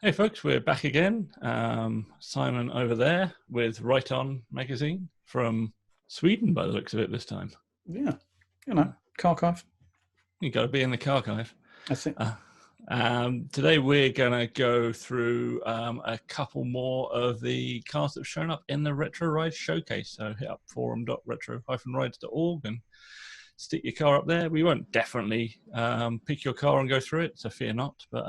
Hey folks, we're back again. Simon over there with Right On magazine from Sweden by the looks of it this time. Yeah, Kharkiv. You got to be in the archive. That's it. Today we're going to go through a couple more of the cars that have shown up in the Retro Ride Showcase. So hit up forum.retro-rides.org and stick your car up there. We won't definitely pick your car and go through it, so fear not. But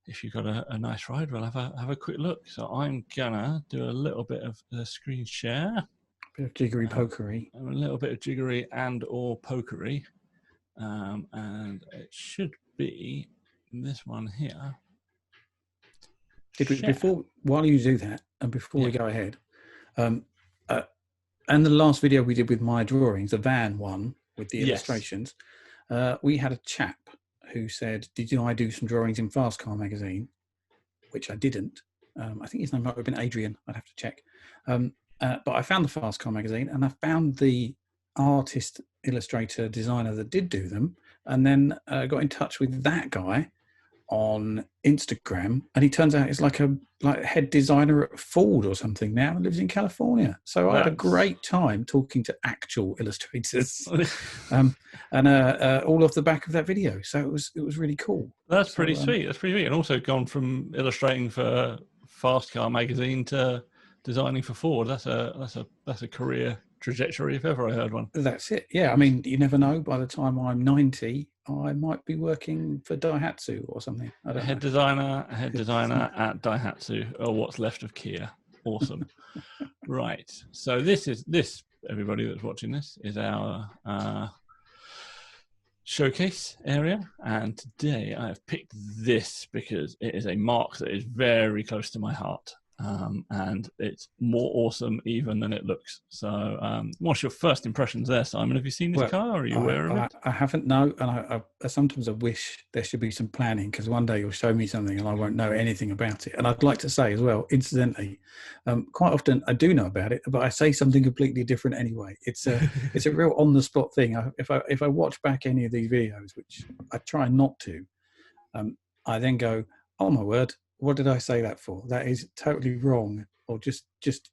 if you've got a nice ride, we'll have a quick look. So I'm gonna do a little bit of a screen share. A bit of jiggery pokery. A little bit of jiggery and or pokery. And it should be this one here. While you do that, and before we go ahead, and the last video we did with my drawings, the van one with the illustrations, we had a chap who said, "Did I do some drawings in Fast Car magazine?" Which I didn't. I think his name might have been Adrian. I'd have to check. But I found the Fast Car magazine, and I found the artist, illustrator, designer that did do them, and then got in touch with that guy on Instagram, and he turns out he's like a head designer at Ford or something now, and lives in California. So I had a great time talking to actual illustrators, and all off the back of that video. So it was really cool. That's pretty sweet. That's pretty sweet. And also gone from illustrating for Fast Car magazine to designing for Ford. That's a career trajectory if ever I heard one. That's it. Yeah, I mean, you never know. By the time I'm 90, I might be working for Daihatsu or something. I don't know. Head designer at Daihatsu, or what's left of Kia. Awesome. Right. So this everybody that's watching this is our showcase area, and today I have picked this because it is a mark that is very close to my heart. And it's more awesome even than it looks. So what's your first impressions there, Simon? Have you seen this car? Are you aware of it? I haven't, no. And I sometimes I wish there should be some planning, because one day you'll show me something and I won't know anything about it. And I'd like to say as well, incidentally, quite often I do know about it, but I say something completely different anyway. It's a real on the spot thing. If I watch back any of these videos, which I try not to, I then go, oh my word, what did I say that for? That is totally wrong, or just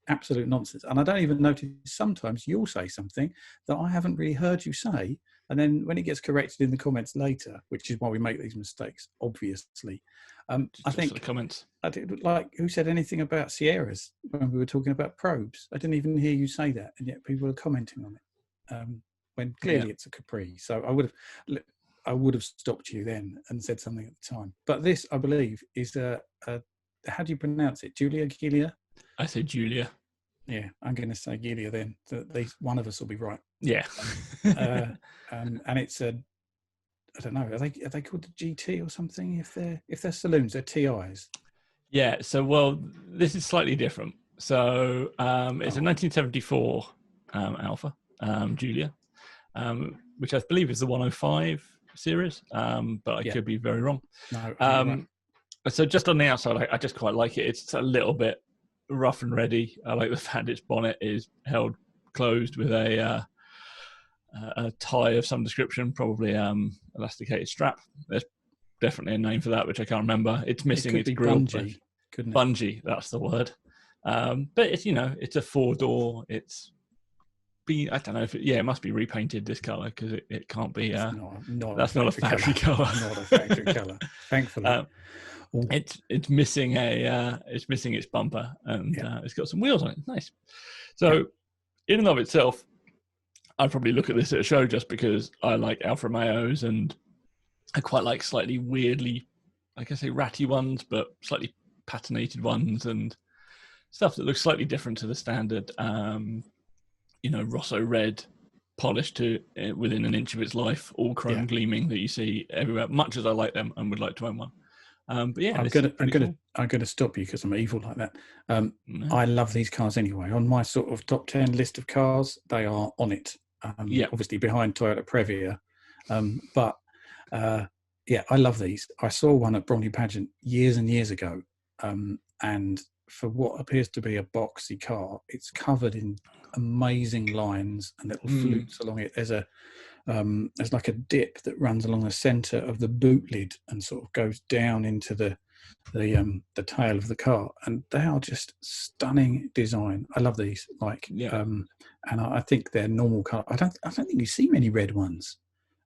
absolute nonsense. And I don't even notice, sometimes you'll say something that I haven't really heard you say, and then when it gets corrected in the comments later, which is why we make these mistakes, obviously. I think the comments. I did, like, who said anything about Sierras when we were talking about probes? I didn't even hear you say that, and yet people are commenting on it, when clearly it's a Capri. So I would have stopped you then and said something at the time. But this, I believe, is how do you pronounce it? Guilia? I say Julia. Yeah, I'm going to say Guilia then. At least one of us will be right. Yeah. And it's I don't know. Are they called the GT or something? If they're saloons, they're TIs. Yeah. So this is slightly different. So it's a 1974 Alfa Giulia, which I believe is the 105 series, but I could be very wrong. No. So just on the outside, I just quite like it. It's a little bit rough and ready. I like the fact its bonnet is held closed with a tie of some description, probably elasticated strap. There's definitely a name for that, which I can't remember. It's missing its grille. Bungee, couldn't it? Bungee, that's the word. But it's it's a 4-door. I don't know if it must be repainted this color, because it can't be. That's not a factory color. Not a factory color. Thankfully. It's missing its bumper, and it's got some wheels on it. Nice. So, in and of itself, I'd probably look at this at a show just because I like Alfa Romeos, and I quite like slightly weirdly, like I say, ratty ones, but slightly patinated ones, and stuff that looks slightly different to the standard. Rosso red, polished to within an inch of its life, all chrome gleaming that you see everywhere. Much as I like them and would like to own one. But yeah, I'm gonna stop you because I'm evil like that. No. I love these cars anyway. On my sort of top 10 list of cars, they are on it. Obviously behind Toyota Previa, but I love these. I saw one at Bromley Pageant years and years ago, and for what appears to be a boxy car, it's covered in amazing lines and little flutes along it. There's like a dip that runs along the centre of the boot lid and sort of goes down into the tail of the car, and they are just stunning design. I love these. And I think they're normal colour. I don't think you see many red ones.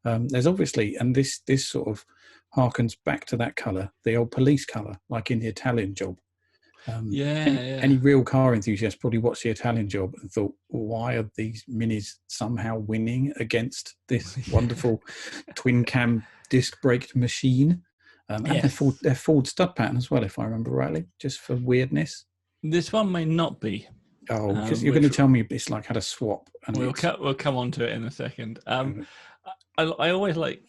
There's obviously, and this sort of harkens back to that colour, the old police colour, like in the Italian Job. Any real car enthusiast probably watched the Italian Job and thought, why are these Minis somehow winning against this wonderful twin cam disc braked machine? And they're Ford stud pattern as well, if I remember rightly, just for weirdness. This one may not be. Oh, because you're going to tell me it's like had a swap. And we'll come on to it in a second. I always like.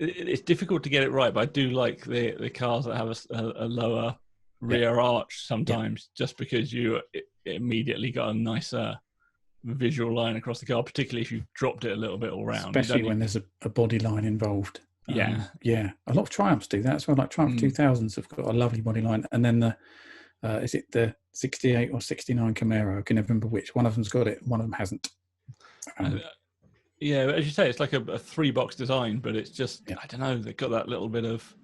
It's difficult to get it right, but I do like the cars that have a lower rear arch sometimes, just because you immediately got a nicer visual line across the car, particularly if you dropped it a little bit all round. Especially when there's a body line involved. A lot of Triumphs do that as well. Like Triumph 2000s have got a lovely body line, and then is it the 68 or 69 Camaro? I can never remember which. One of them's got it, one of them hasn't. As you say, it's like a 3-box design, but it's just I don't know. They've got that little bit of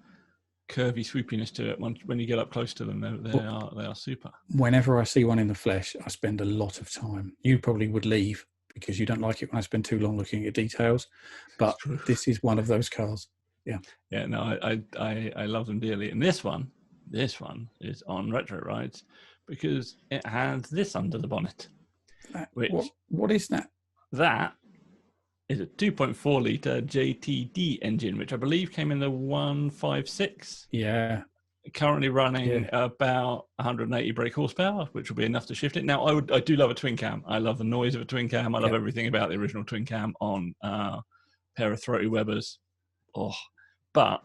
curvy swoopiness to it. When you get up close to them, they are super. Whenever I see one in the flesh, I spend a lot of time. You probably would leave because you don't like it when I spend too long looking at details, but this is one of those cars. No, I love them dearly. And this one is on Retro Rides because it has this under the bonnet. What is that? That is a 2.4 litre JTD engine, which I believe came in the 156. Yeah. Currently running about 180 brake horsepower, which will be enough to shift it. Now, I do love a twin cam. I love the noise of a twin cam. I love everything about the original twin cam on a pair of throaty Webers. But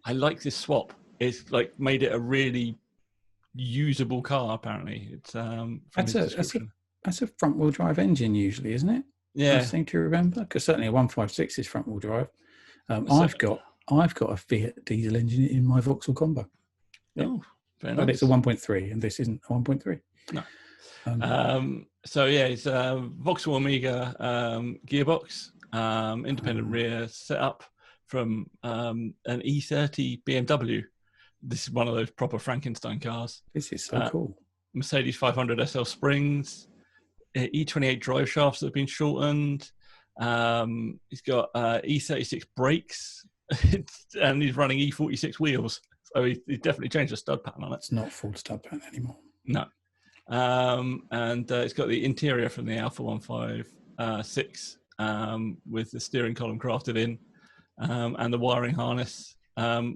I like this swap. It's like made it a really usable car. Apparently, it's that's a front wheel drive engine usually, isn't it? Yeah, I seem to remember, because certainly a 156 is front wheel drive. I've got a Fiat diesel engine in my Vauxhall Combo. Oh, very nice. But it's a 1.3, and this isn't a 1.3. No. It's a Vauxhall Omega gearbox, independent rear setup from an E30 BMW. This is one of those proper Frankenstein cars. This is so cool. Mercedes 500 SL springs, E28 drive shafts that have been shortened. He's got E36 brakes, and he's running E46 wheels. So he's definitely changed the stud pattern on it. It's not full stud pattern anymore. No. And it's got the interior from the Alfa 156 with the steering column crafted in, and the wiring harness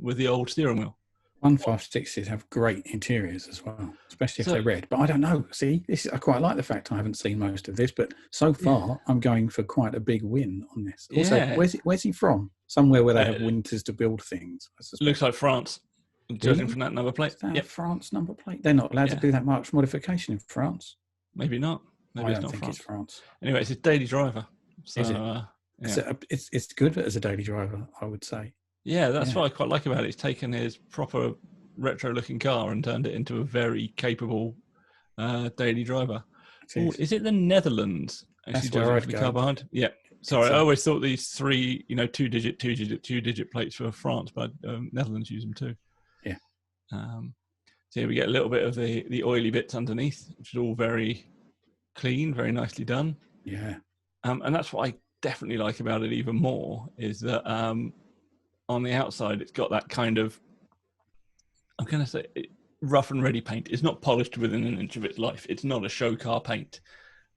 with the old steering wheel. 156s have great interiors as well, especially if they're red. But I don't know. See, I quite like the fact I haven't seen most of this, but so far I'm going for quite a big win on this. Also, where's he from? Somewhere where they have winters to build things. Looks like France, judging from that number plate. Is that a France number plate? They're not allowed to do that much modification in France. Maybe not. Maybe I don't think it's France. Anyway, it's a daily driver. So, is it? It's good as a daily driver, I would say. Yeah, that's what I quite like about it. He's taken his proper retro-looking car and turned it into a very capable daily driver. Is it the Netherlands? That's where I'd the go. Car behind? Yeah. Sorry, I always thought these three, two-digit plates for France, but Netherlands use them too. Yeah. So here we get a little bit of the oily bits underneath, which is all very clean, very nicely done. Yeah. And that's what I definitely like about it even more, is that on the outside, it's got that kind of, I'm going to say, rough and ready paint. It's not polished within an inch of its life. It's not a show car paint.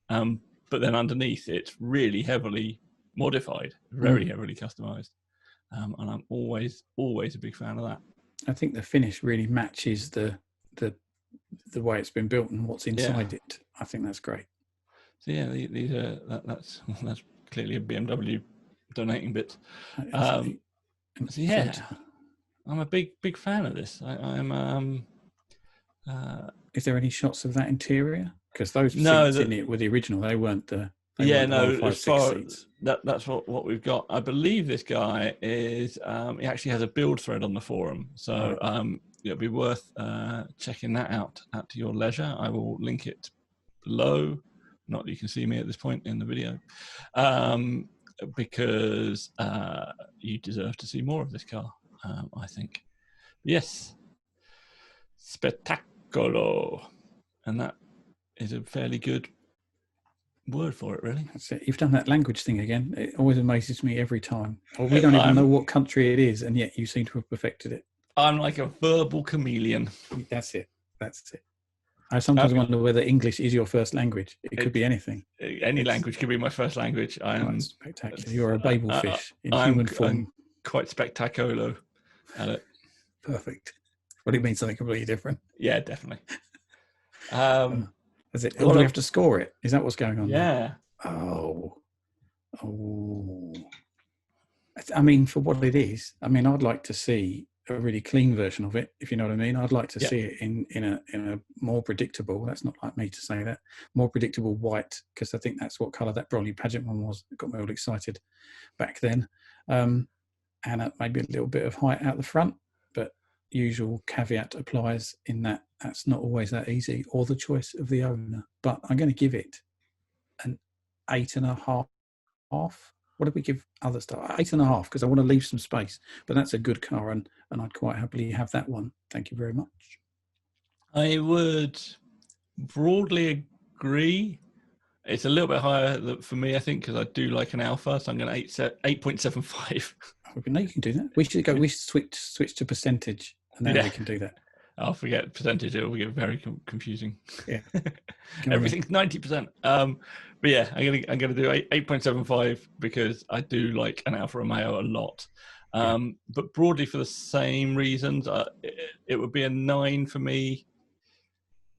But then underneath, it's really heavily modified, very heavily customized. And I'm always a big fan of that. I think the finish really matches the way it's been built and what's inside it. I think that's great. So these are that's clearly a BMW donating bit. So I'm a big fan of this. I'm. Is there any shots of that interior? Because those seats in it were the original. They weren't the They Yeah, want the no, whole 5, as 6 far seats. that's what we've got. I believe this guy is he actually has a build thread on the forum, so it'll be worth checking that out at your leisure. I will link it below. Not that you can see me at this point in the video, because you deserve to see more of this car. I think. Yes, spettacolo, and that is a fairly good word for it, really. That's it. You've done that language thing again. It always amazes me every time. Well, we don't even know what country it is, and yet you seem to have perfected it. I'm like a verbal chameleon. That's it. That's it. I sometimes wonder whether English is your first language. It could be anything. Any language could be my first language. I am spectacular. You're a Babel fish in human form. I'm quite spectacular at it. Perfect. What do you mean something completely different? Yeah, definitely. Is it? Do we have to score it? Is that what's going on? Yeah. There? I mean, for what it is, I mean, I'd like to see a really clean version of it, if you know what I mean. I'd like to see it in a more predictable. That's not like me to say that. More predictable white, because I think that's what colour that Bromley pageant one was. It got me all excited back then. And maybe a little bit of height out the front, but usual caveat applies in that that's not always that easy, or the choice of the owner. But I'm going to give it an 8.5. What did we give other stuff? 8.5, because I want to leave some space. But that's a good car, and I'd quite happily have that one. Thank you very much. I would broadly agree. It's a little bit higher for me, I think, because I do like an Alfa, so I'm going to 8.75. No, you can do that. We should go. We should switch to percentage, and then we can do that. I'll forget percentage. It will get very confusing. Yeah, everything's 90%. But yeah, I'm gonna do 8.75 because I do like an Alfa Romeo a lot. But broadly for the same reasons, it would be a 9 for me.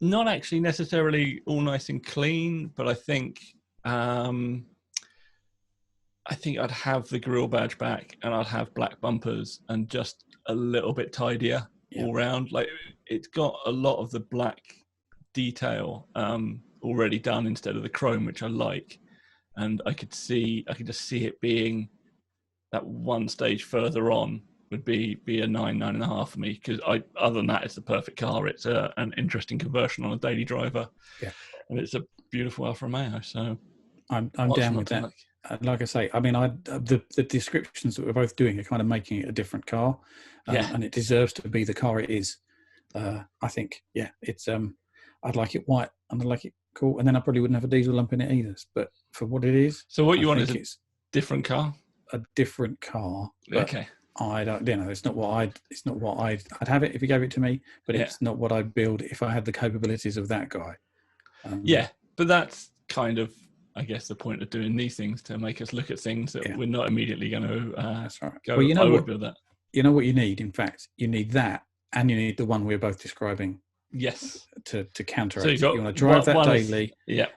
Not actually necessarily all nice and clean, but I think I'd have the grille badge back, and I'd have black bumpers and just a little bit tidier all round. Like, it's got a lot of the black detail already done instead of the chrome, which I like. And I could just see it being that one stage further on would be a 9.5 for me, because other than that, it's the perfect car. It's an interesting conversion on a daily driver, and it's a beautiful Alfa Romeo. So I'm down with that. Like I say, I mean, the descriptions that we're both doing are kind of making it a different car, and it deserves to be the car it is. I think, it's I'd like it white and I'd like it cool, and then I probably wouldn't have a diesel lump in it either. But for what it is, so what you want is a different car. A different car. Okay. I don't, it's not what I'd have it if you gave it to me, but it's not what I'd build if I had the capabilities of that guy. But that's kind of, I guess, the point of doing these things, to make us look at things that we're not immediately going to that's right. go, well, you know I what, would build that. You know what you need, in fact? You need that, and you need the one we're both describing. Yes. To counteract so you want to drive that daily,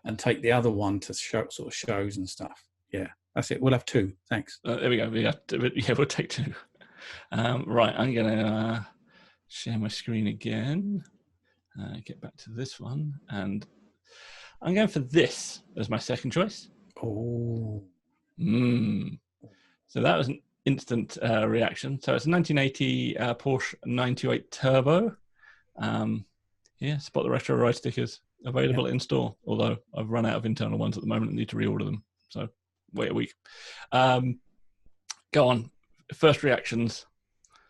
and take the other one to sort of shows and stuff. Yeah, that's it. We'll have 2. Thanks. There we go. We'll take 2. Right, I'm going to share my screen again. Get back to this one, and I'm going for this as my second choice. Oh. So that was an instant reaction. So it's a 1980 Porsche 928 Turbo. Spot the retro ride stickers available in store, although I've run out of internal ones at the moment and need to reorder them. So wait a week. Go on. First reactions.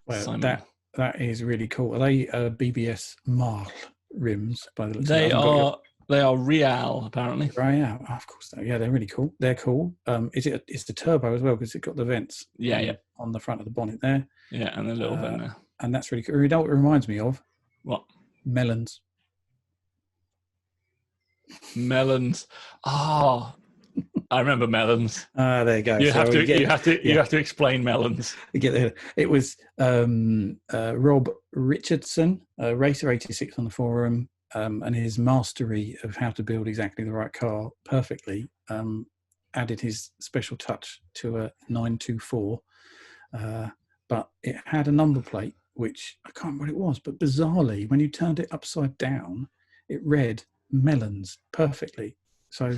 Well, Simon. that is really cool. Are they BBS Marl rims? By the looks they are Real, apparently. Real, of course. Yeah, they're really cool. They're cool. It's the turbo as well, because it's got the vents. On the front of the bonnet there. Yeah, and a little vent there. And that's really cool. You know what it reminds me of? What? Melons. Melons. Oh, I remember melons. There you go. You have to explain melons. It was Rob Richardson, Racer 86 on the forum, and his mastery of how to build exactly the right car perfectly added his special touch to a 924. But it had a number plate, which I can't remember what it was, but bizarrely, when you turned it upside down, it read melons perfectly. So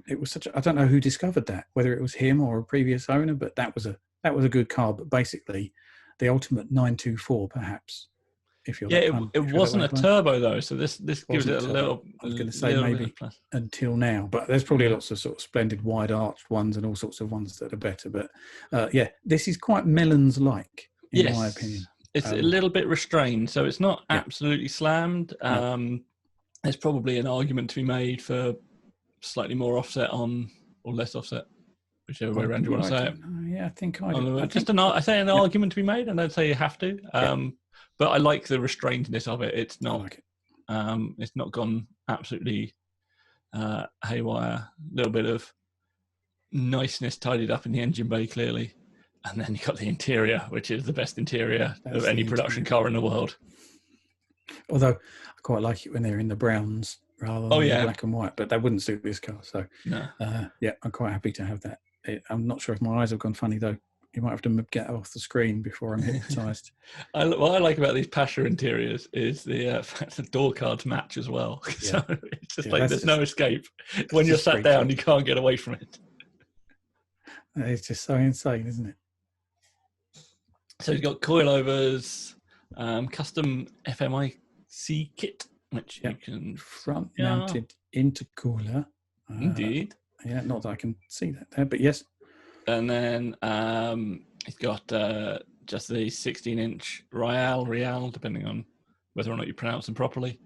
it was I don't know who discovered that, whether it was him or a previous owner, but that was a good car. But basically, the ultimate 924, perhaps, if you're Yeah, that kind. it wasn't a turbo though, so this gives it a little. I was going to say little maybe bit of plus. Until now, but there's probably lots of sort of splendid wide arched ones and all sorts of ones that are better. But this is quite Melons like, in my opinion. It's a little bit restrained, so it's not absolutely slammed. No. There's probably an argument to be made for slightly more offset on or less offset, whichever way around you want to say it. Yeah, I think I say an argument to be made, and I'd say you have to. But I like the restrainedness of it. It's not. Like it. It's not gone absolutely haywire. A little bit of niceness tidied up in the engine bay, clearly. And then you got the interior, which is the best interior of any production car in the world. Although I quite like it when they're in the browns rather than the black and white, but that wouldn't suit this car. So, I'm quite happy to have that. I'm not sure if my eyes have gone funny, though. You might have to get off the screen before I'm hypnotised. What I like about these Pasha interiors is the fact the door cards match as well. So it's just there's no escape. When you're sat down, you can't get away from it. It's just so insane, isn't it? So he's got coilovers, custom FMIC kit, which you can front-mounted intercooler. Indeed. Yeah, not that I can see that there, but yes. And then he's got just the 16-inch Real, depending on whether or not you pronounce them properly.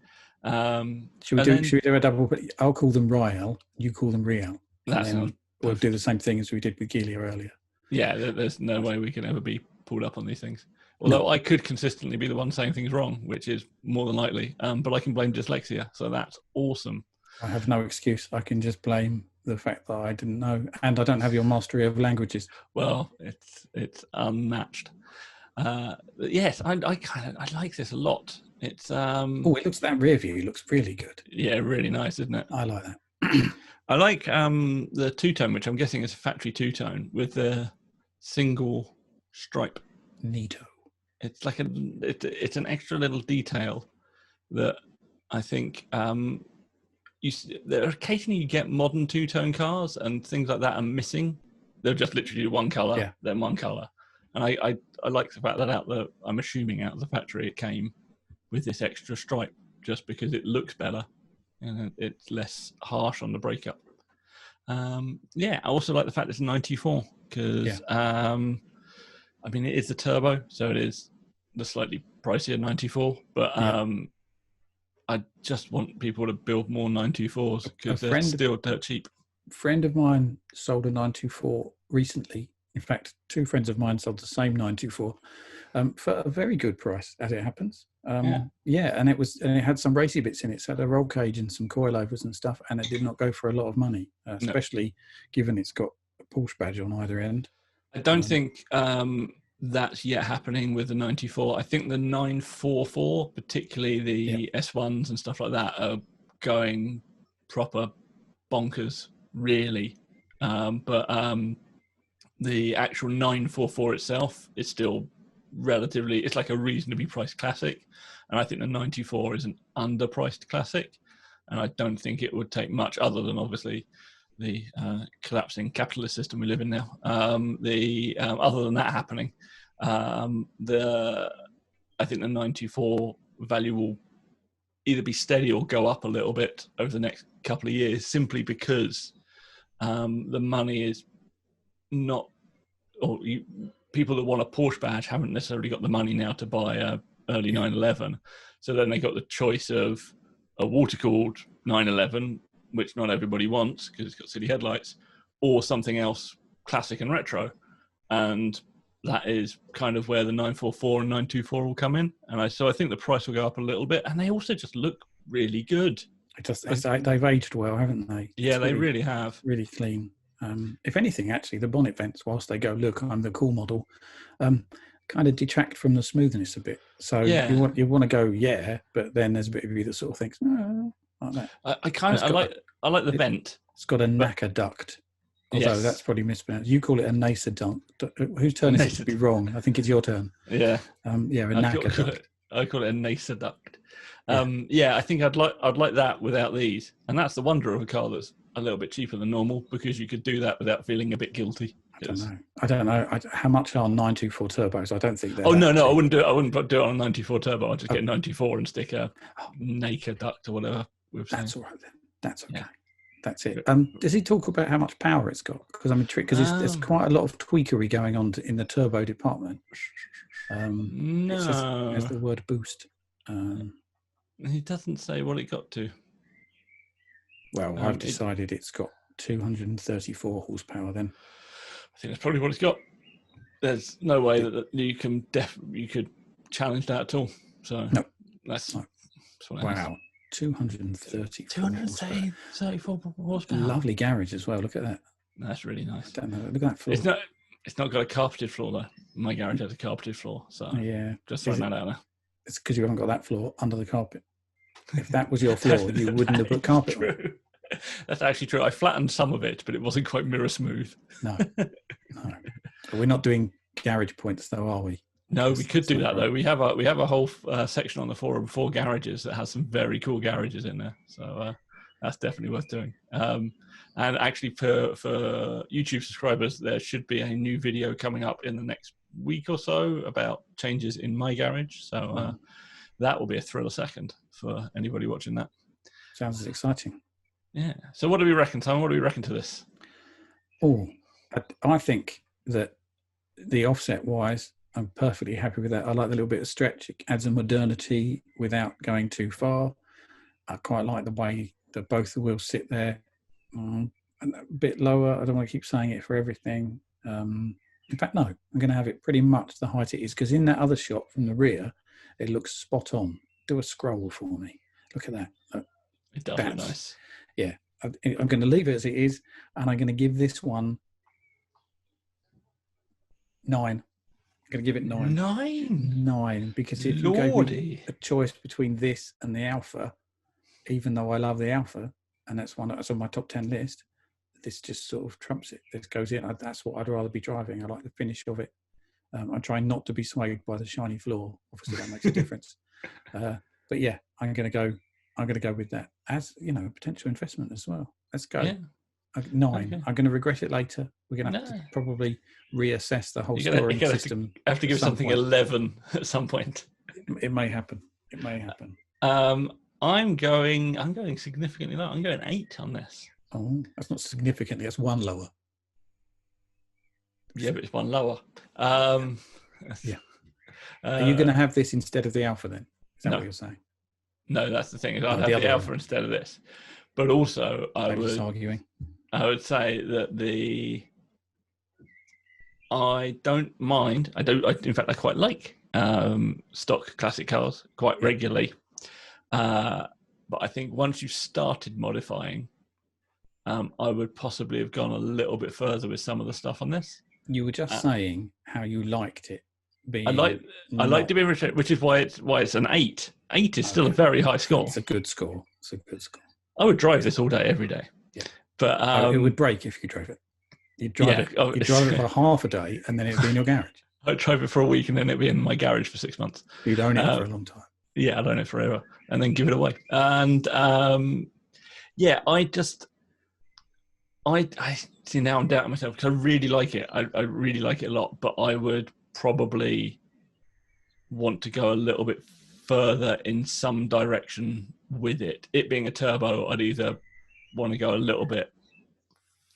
Should we do a double? I'll call them Real. You call them Real. We'll do the same thing as we did with Guilia earlier. Yeah, there's no way we can ever be pulled up on these things. Although I could consistently be the one saying things wrong, which is more than likely. But I can blame dyslexia, so that's awesome. I have no excuse. I can just blame the fact that I didn't know, and I don't have your mastery of languages. Well, it's unmatched. Yes, I like this a lot. It's it looks that rear view. It looks really good. Yeah, really nice, isn't it? I like that. I like the two-tone, which I'm guessing is a factory two-tone with the single stripe. Neato. It's like it's an extra little detail that I think there occasionally you get modern two-tone cars and things like that are missing. They're just literally one color. Yeah. They're one color, and I like the fact that I'm assuming out of the factory it came with this extra stripe just because it looks better and it's less harsh on the breakup. I also like the fact it's 94 because I mean it is the turbo, so it is the slightly pricier 94, but I just want people to build more 924s because they're still dirt cheap. A friend of mine sold a 924 recently. In fact, two friends of mine sold the same 924 for a very good price, as it happens. And it had some racy bits in it. So it had a roll cage and some coilovers and stuff, and it did not go for a lot of money, especially given it's got a Porsche badge on either end. I don't think that's yet happening with the 94. I think the 944, particularly the S1s and stuff like that, are going proper bonkers, really. But the actual 944 itself is still relatively, it's like a reasonably priced classic. And I think the 94 is an underpriced classic. And I don't think it would take much other than obviously the collapsing capitalist system we live in now. Other than that happening, I think the 924 value will either be steady or go up a little bit over the next couple of years, simply because the money is not, people that want a Porsche badge haven't necessarily got the money now to buy a early 911. So then they got the choice of a water-cooled 911, which not everybody wants because it's got city headlights, or something else classic and retro. And that is kind of where the 944 and 924 will come in. And so I think the price will go up a little bit. And they also just look really good. They've aged well, haven't they? Yeah, they really have. Really clean. If anything, actually, the bonnet vents, whilst they go, look, I'm the cool model, kind of detract from the smoothness a bit. So you want to go, but then there's a bit of you that sort of thinks, like that. I like the vent. It's got a knacker duct. Although that's probably mispronounced. You call it a nacer duct. Whose turn is it to be wrong? I think it's your turn. Yeah. A knacker duct. I call it a nacer duct. I think I'd like that without these. And that's the wonder of a car that's a little bit cheaper than normal because you could do that without feeling a bit guilty. I don't know. How much are 924 turbos? I don't think they're. Oh no, cheap. I wouldn't do it. I wouldn't do it on a 94 turbo. I'd just get 94 and stick a naked duct or whatever. That's all right then. That's okay. Yeah. That's it. Does he talk about how much power it's got? Because I'm intrigued. Because there's quite a lot of tweakery going on in the turbo department. No, it has the word boost. He doesn't say what it got to. Well, I've decided it's got 234 horsepower. Then I think that's probably what it's got. There's no way that you can you could challenge that at all. So no, that's wow. 234 horsepower. Lovely garage as well. Look at that. That's really nice. I don't know. Look at that floor. It's not got a carpeted floor though. My garage has a carpeted floor, so yeah, just throwing that out there. It's because you haven't got that floor under the carpet. If that was your floor, you wouldn't have put carpet on. That's actually true. I flattened some of it, but it wasn't quite mirror smooth. No. We're not doing garage points though, are we? No, we could do that though. We have a whole section on the forum for garages that has some very cool garages in there. So that's definitely worth doing. And actually, for YouTube subscribers, there should be a new video coming up in the next week or so about changes in my garage. So that will be a thriller second for anybody watching that. Sounds exciting. Yeah. So what do we reckon, Tom? What do we reckon to this? Oh, I think that the offset wise, I'm perfectly happy with that. I like the little bit of stretch. It adds a modernity without going too far. I quite like the way that both the wheels sit there. And a bit lower. I don't want to keep saying it for everything. In fact, no, I'm going to have it pretty much the height it is, because in that other shot from the rear, it looks spot on. Do a scroll for me. Look at that. It does look nice. Yeah, I'm going to leave it as it is, and I'm going to give this one 9. I'm going to give it 9. 9, because if you gave me a choice between this and the Alfa, even though I love the Alfa, and that's one that's on my top 10 list, this just sort of trumps it. This goes in. That's what I'd rather be driving. I like the finish of it. I try not to be swayed by the shiny floor. Obviously, that makes a difference. But yeah, I'm going to go with that as, potential investment as well. Let's go. Yeah. 9. Okay. I'm going to regret it later. We're going to have to probably reassess the whole scoring system. Have to give something point. 11 at some point. It may happen. I'm going significantly lower. I'm going 8 on this. Oh, that's not significantly. That's 1 lower. Yeah, but it's 1 lower. Yeah. Are you going to have this instead of the Alfa then? Is that what you're saying? No, that's the thing. I'd have the Alfa instead of this. But also, I would say that I don't mind. In fact, I quite like stock classic cars quite regularly. But I think once you've started modifying, I would possibly have gone a little bit further with some of the stuff on this. You were just saying how you liked it. I like to be restricted, which is why it's an 8. 8 is still a very high score. It's a good score. I would drive this all day, every day. Yeah, but it would break if you drove it. You'd drive it. You'd drive it for half a day, and then it'd be in your garage. I'd drive it for a week, and then it'd be in my garage for 6 months. You'd own it for a long time. Yeah, I'd own it forever, and then give it away. And I see now I'm doubting myself because I really like it. I really like it a lot, but I would probably want to go a little bit further in some direction with it. It being a turbo, I'd either want to go a little bit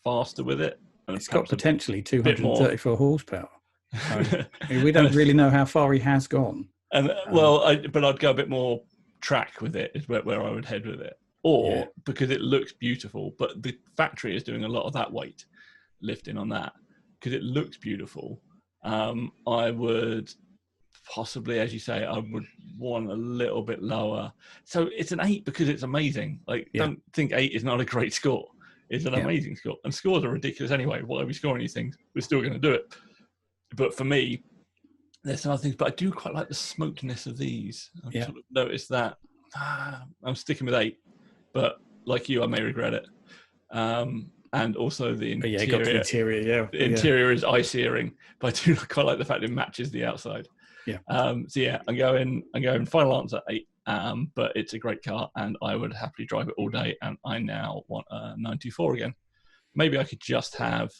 faster with it. It's got potentially 234 horsepower. So we don't really know how far he has gone. And but I'd go a bit more track with it is where I would head with it. Or because it looks beautiful, but the factory is doing a lot of that weight lifting on that because it looks beautiful. I would possibly, as you say, I would want a little bit lower. So it's an 8 because it's amazing. Don't think 8 is not a great score. It's an amazing score. And scores are ridiculous anyway. Why are we scoring these things? We're still going to do it. But for me, there's some other things. But I do quite like the smokedness of these. I've sort of noticed that. I'm sticking with 8. But like you, I may regret it. And also the interior. Got the interior, The interior is eye-searing, but I do quite like the fact it matches the outside. Yeah. I'm going final answer 8. but it's a great car, and I would happily drive it all day. And I now want a 94 again. Maybe I could just have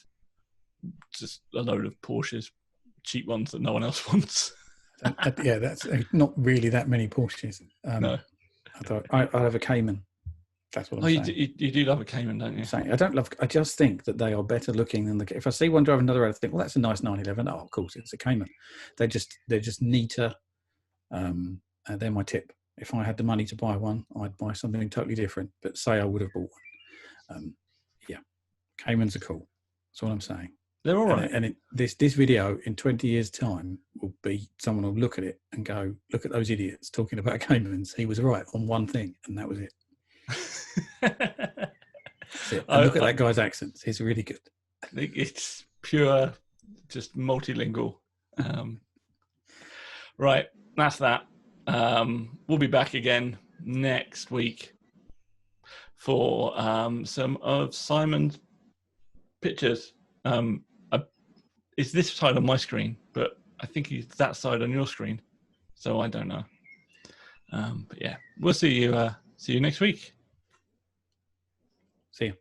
just a load of Porsches, cheap ones that no one else wants. Yeah, that's not really that many Porsches. No, I thought I'd have a Cayman. That's what I'm saying. You do love a Cayman, don't you? I don't love. I just think that they are better looking than the. If I see one driving another road, I think, well, that's a nice 911. Oh, of course, it's a Cayman. They're just neater. They're my tip. If I had the money to buy one, I'd buy something totally different. But say I would have bought one. Yeah, Caymans are cool. That's what I'm saying. They're all right. And this video in 20 years' time will be someone will look at it and go, look at those idiots talking about Caymans. He was right on one thing, and that was it. That's it. And look at that guy's accent. He's really good. I think it's pure, just multilingual. Right, that's that. We'll be back again next week for some of Simon's pictures. It's this side on my screen, but I think he's that side on your screen, so I don't know. But yeah, we'll see you next week. See you.